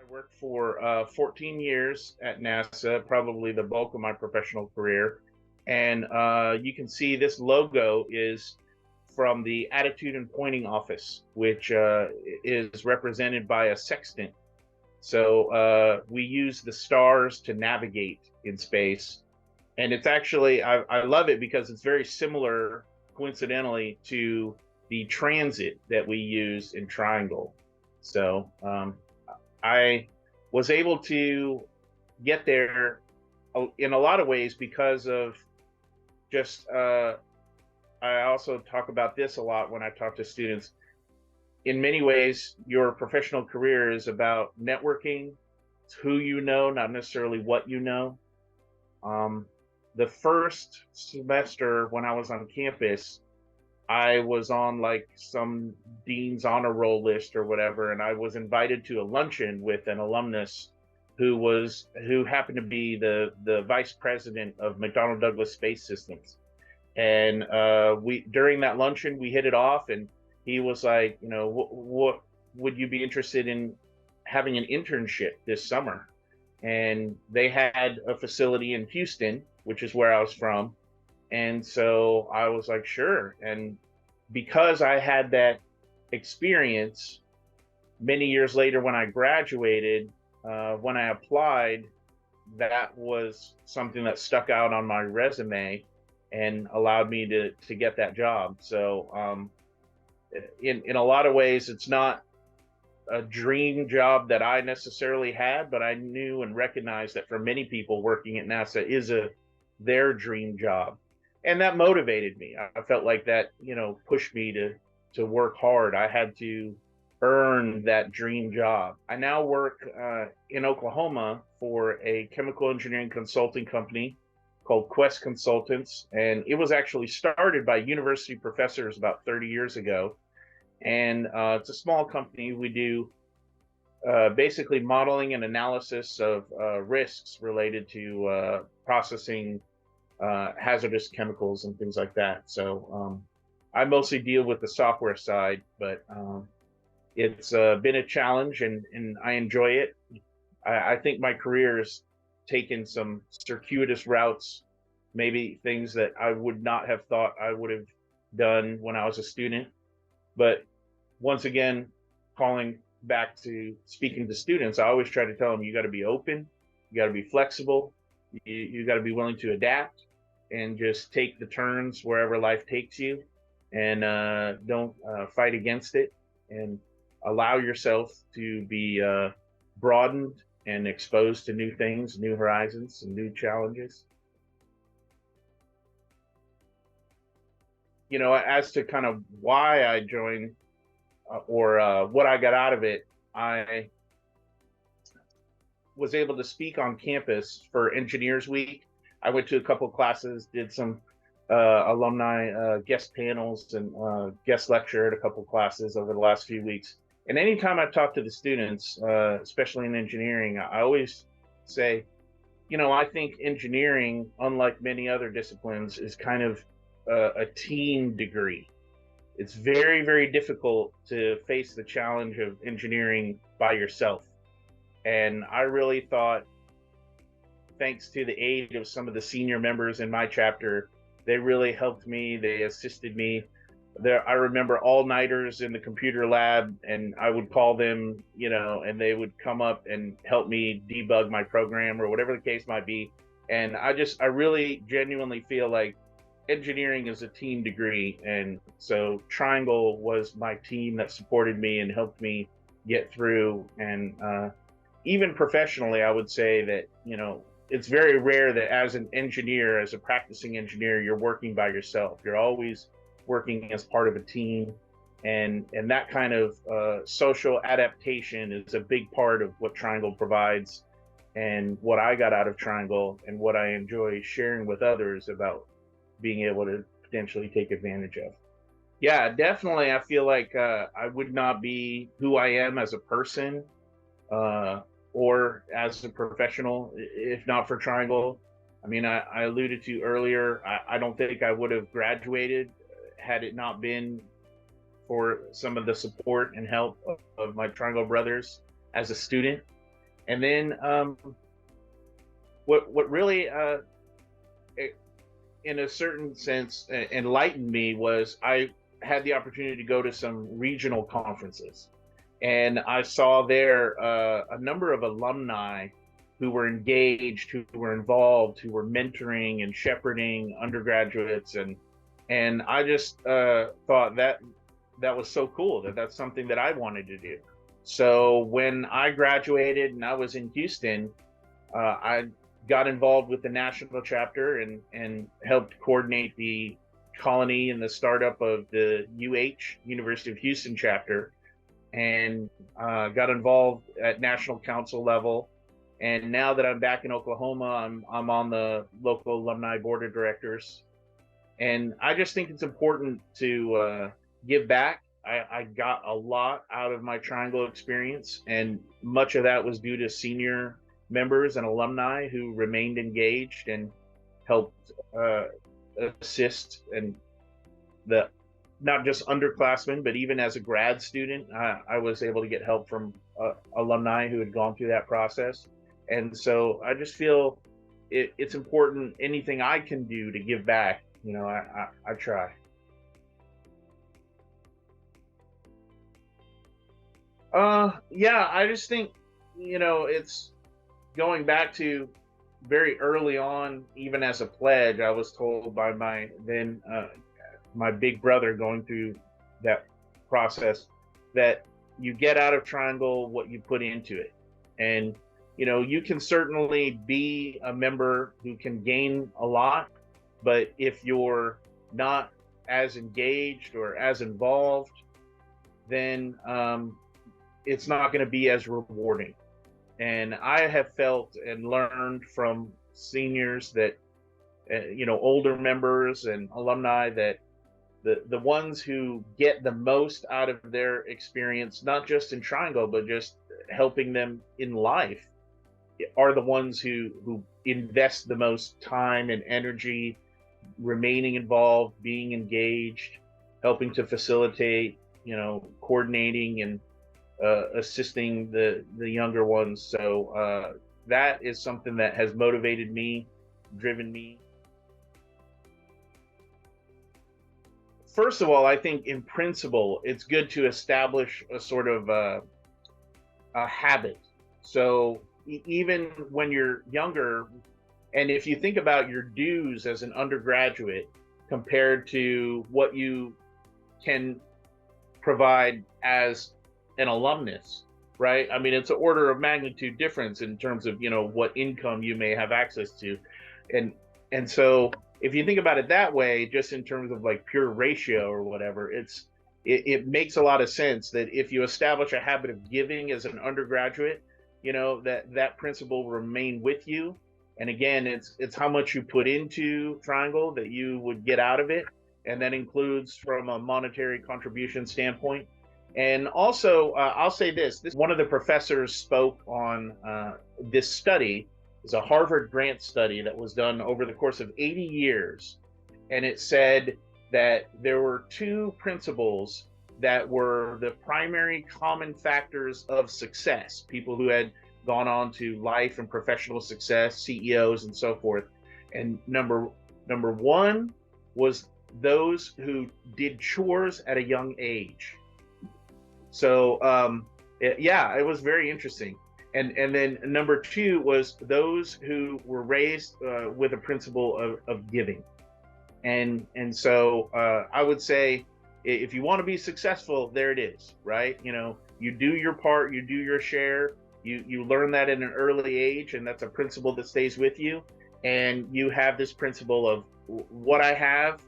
I worked for 14 years at NASA, probably the bulk of my professional career. And you can see this logo is from the Attitude and Pointing Office, which is represented by a sextant. So we use the stars to navigate in space. And it's actually, I love it because it's very similar, coincidentally, to the transit that we use in Triangle. So I was able to get there in a lot of ways because of just, I also talk about this a lot when I talk to students. In many ways, your professional career is about networking. It's who you know, not necessarily what you know. Um, the first semester when I was on campus, I was on like some dean's honor roll list or whatever, and I was invited to a luncheon with an alumnus who happened to be the vice president of McDonnell Douglas Space Systems. And we during that luncheon we hit it off, and he was like, what would you be interested in having an internship this summer? And they had a facility in Houston, which is where I was from. And so I was like, sure. And because I had that experience many years later when I graduated, when I applied, that was something that stuck out on my resume and allowed me to get that job. So in a lot of ways, it's not a dream job that I necessarily had, but I knew and recognized that for many people working at NASA is their dream job. And that motivated me. I felt like that, pushed me to work hard. I had to earn that dream job. I now work in Oklahoma for a chemical engineering consulting company called Quest Consultants. And it was actually started by university professors about 30 years ago. And it's a small company. We do basically modeling and analysis of risks related to processing hazardous chemicals and things like that. So I mostly deal with the software side, but it's been a challenge, and I enjoy it. I think my career has taken some circuitous routes, maybe things that I would not have thought I would have done when I was a student. But once again, calling back to speaking to students, I always try to tell them, you got to be open, you got to be flexible, you got to be willing to adapt, and just take the turns wherever life takes you, and don't fight against it, and allow yourself to be broadened and exposed to new things, new horizons, and new challenges. As to kind of why I joined or what I got out of it, I was able to speak on campus for Engineers Week. I went to a couple of classes, did some alumni guest panels, and guest lecture at a couple of classes over the last few weeks. And anytime I've talked to the students, especially in engineering, I always say, I think engineering, unlike many other disciplines, is kind of a team degree. It's very, very difficult to face the challenge of engineering by yourself. And I really thought, thanks to the aid of some of the senior members in my chapter, they really helped me. They assisted me. I remember all-nighters in the computer lab, and I would call them, and they would come up and help me debug my program or whatever the case might be. And I really genuinely feel like engineering is a team degree. And so Triangle was my team that supported me and helped me get through. And even professionally, I would say that, it's very rare that as an engineer, as a practicing engineer, you're working by yourself. You're always working as part of a team. And that kind of social adaptation is a big part of what Triangle provides, and what I got out of Triangle, and what I enjoy sharing with others about being able to potentially take advantage of. Yeah, definitely. I feel like I would not be who I am as a person or as a professional if not for Triangle. I mean, I alluded to earlier, I don't think I would have graduated had it not been for some of the support and help of my Triangle brothers as a student. And then what really in a certain sense enlightened me was I had the opportunity to go to some regional conferences, and I saw there a number of alumni who were engaged, who were involved, who were mentoring and shepherding undergraduates, and I just thought that that was so cool, that that's something that I wanted to do. So when I graduated and I was in Houston, I got involved with the national chapter and helped coordinate the colony and the startup of the University of Houston chapter, and got involved at national council level. And now that I'm back in Oklahoma, I'm on the local alumni board of directors, and I just think it's important to give back. I got a lot out of my Triangle experience, and much of that was due to senior members and alumni who remained engaged and helped assist, and the not just underclassmen, but even as a grad student, I was able to get help from alumni who had gone through that process. And so I just feel it's important. Anything I can do to give back, I try. Yeah, I just think, it's going back to very early on, even as a pledge, I was told by my big brother going through that process, that you get out of Triangle what you put into it. And, you can certainly be a member who can gain a lot, but if you're not as engaged or as involved, then it's not going to be as rewarding. And I have felt and learned from seniors that, older members and alumni, that the ones who get the most out of their experience, not just in Triangle, but just helping them in life, are the ones who invest the most time and energy remaining involved, being engaged, helping to facilitate, coordinating and assisting the younger ones. So that is something that has motivated me, driven me. First of all, I think in principle, it's good to establish a sort of a habit. So even when you're younger, and if you think about your dues as an undergraduate compared to what you can provide as an alumnus, right? I mean, it's an order of magnitude difference in terms of, what income you may have access to. And so if you think about it that way, just in terms of like pure ratio or whatever, it makes a lot of sense that if you establish a habit of giving as an undergraduate, that principle will remain with you. And again, it's how much you put into Triangle that you would get out of it. And that includes from a monetary contribution standpoint. And also, I'll say this one of the professors spoke on this study. It's a Harvard grant study that was done over the course of 80 years. And it said that there were two principles that were the primary common factors of success, people who had gone on to life and professional success, CEOs and so forth. And number one was those who did chores at a young age. So it was very interesting. And then number two was those who were raised with a principle of giving. And so I would say, if you want to be successful, there it is, right? You do your part, you do your share, you learn that in an early age, and that's a principle that stays with you. And you have this principle of what I have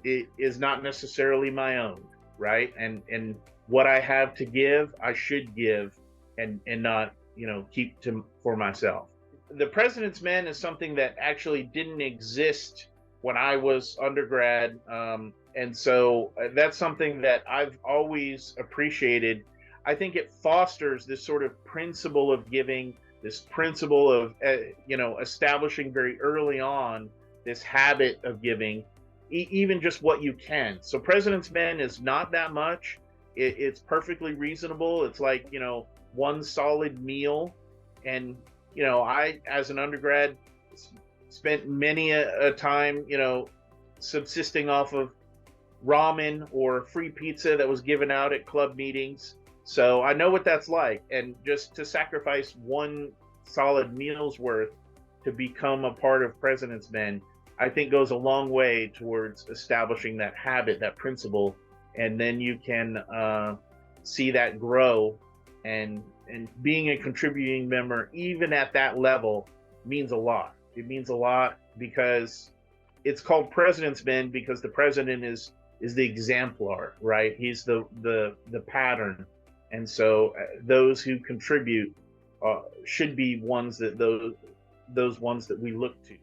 is not necessarily my own, right? And what I have to give, I should give, and not, keep for myself. The President's Men is something that actually didn't exist when I was undergrad. And so that's something that I've always appreciated. I think it fosters this sort of principle of giving, this principle of, establishing very early on this habit of giving, even just what you can. So President's Men is not that much. It's perfectly reasonable. It's like, one solid meal. And I, as an undergrad, spent many a time, subsisting off of ramen or free pizza that was given out at club meetings. So I know what that's like. And just to sacrifice one solid meal's worth to become a part of President's Men, I think goes a long way towards establishing that habit, that principle, and then you can see that grow. And being a contributing member, even at that level, means a lot. It means a lot because it's called President's Men because the president is the exemplar, right? He's the pattern, and so those who contribute should be ones that those ones that we look to.